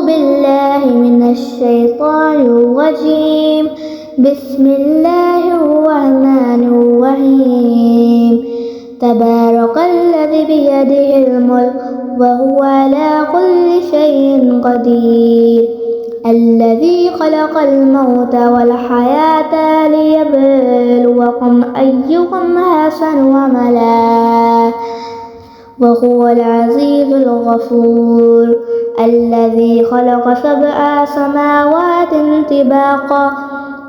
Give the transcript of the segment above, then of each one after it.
بالله من الشيطان الرجيم. بسم الله الرحمن الرحيم. تبارك الذي بيده الملك وهو على كل شيء قدير. الذي خلق الموت والحياة ليبلوكم أيكم أحسن عملا وهو العزيز الغفور. الذي خلق 7 سماوات طباقا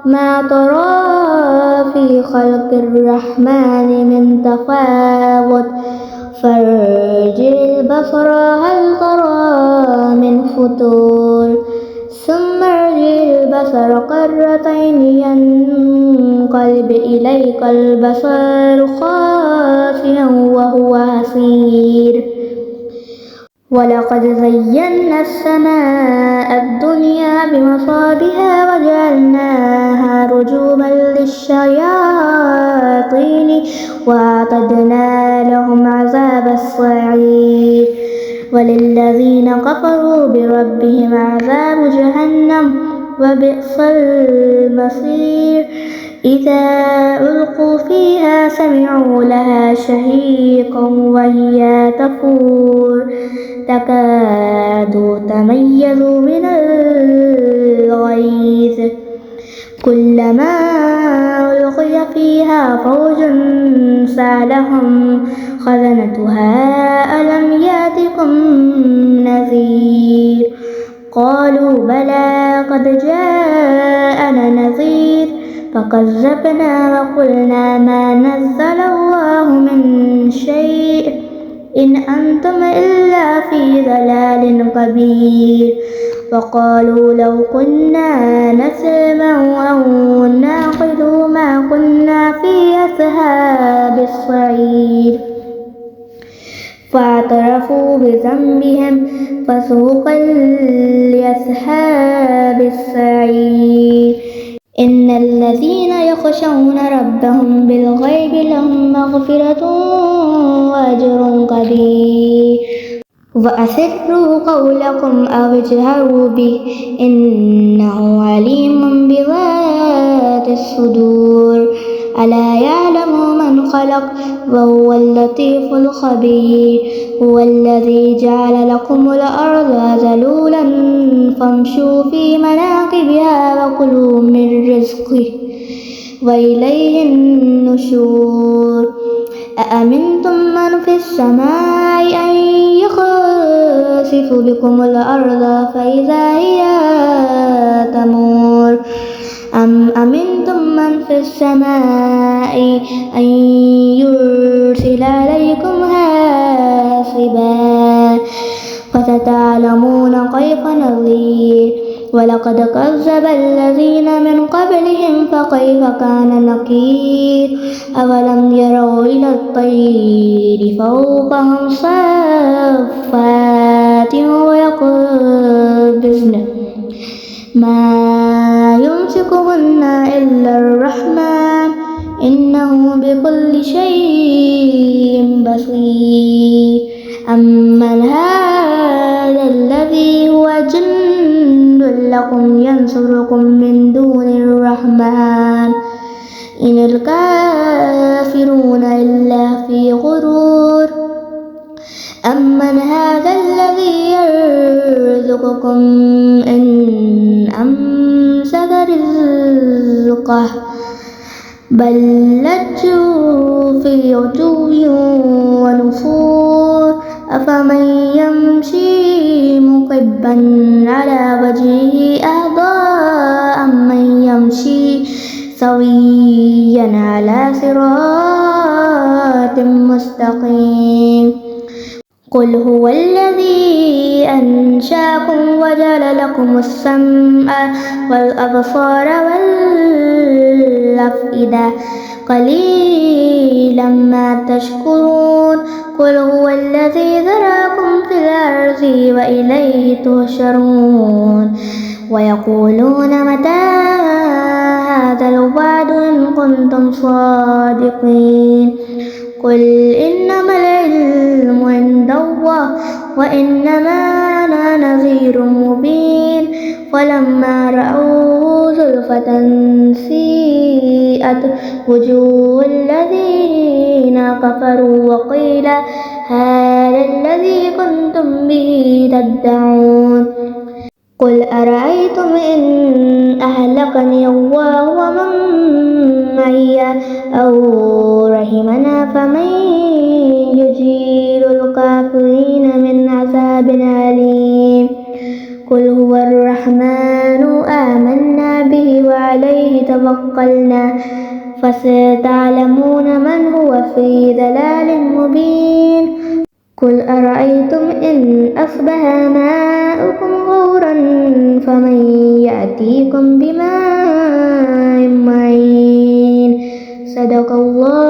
ما ترى في خلق الرحمن من تفاوت فارجع البصر هل ترى من فطور ثم ارجع البصر كرتين ينقلب إليك البصر خاسئا وهو حسير. ولقد زينا السماء الدنيا بمصابيح وجعلناها رجوما للشياطين وأعتدنا لهم عذاب السعير. وللذين كفروا بربهم عذاب جهنم وبئس المصير. إذا ألقوا فيها سمعوا لها شهيقا وهي تفور تكاد تميز من الغيظ كلما ألقي فيها فوج سألهم خزنتها ألم يأتكم نذير قالوا بلى قد جاءنا نذير فكذبنا وقلنا ما نزل الله من شيء إن أنتم إلا في ضلال كبير. وقالوا لو كنا نسمع أو نعقل ما كنا في أصحاب السعير فاعترفوا بذنبهم فسوقا لأصحاب السعير. إن الذين يخشون ربهم بالغيب لهم مغفرة وأجر كبير. وأسروا قولكم أو اجهروا به إنه عليم بذات الصدور. ألا يعلم من خلق وهو اللطيف الخبير. هو الذي جعل لكم الأرض ذلولا فامشوا في مناكبها وكلوا من رزقه وإليه النشور. أأمنتم من في السماء أن يخسف بكم الأرض فإذا هي تمور أم أمنتم من في السماء أن يرسل عليكم حاصبا فستعلمون كيف نذير. ولقد كذب الذين من قبلهم فكيف كان نكير. أولم يروا إلى الطير فوقهم صافات ويقبضن ما يمسكهن إلا الرحمن إنه بكل شيء بصير. أمن هذا الذي هو جند لكم ينصركم من دون الرحمن إن الكافرون إلا في غرور. أمن هذا الذي يرزقكم إن أمسك رزقه بل لجوا في عتو ونفور. أفمن يمشي مكبا على وجهه أهدى أمن يمشي سويا على صراط مستقيم. قل هو الذي أنشأكم وجعل لكم السمع والأبصار والأفئدة قليلا ما تشكرون. قل هو الذي ذراكم في الأرض وإليه تحشرون. ويقولون متى هذا الوعد إن كنتم صادقين. قل إنما العلم عند الله وإنما أنا نذير مبين. فلما رأوه زلفة سيئت وجوه الذين كفروا وقيل هذا الذي كنتم به تدعون قل أرأيتم إن أهلكني الله ومن معي أو رحمنا فمن يجير الكافرين من عذاب أليم قل هو الرحمن آمنا به وعليه توكلنا فستعلمون من هو في ضلال مبين قل أرأيتم إن أصبح ماؤكم غورا فمن يأتيكم بماء معين صدق الله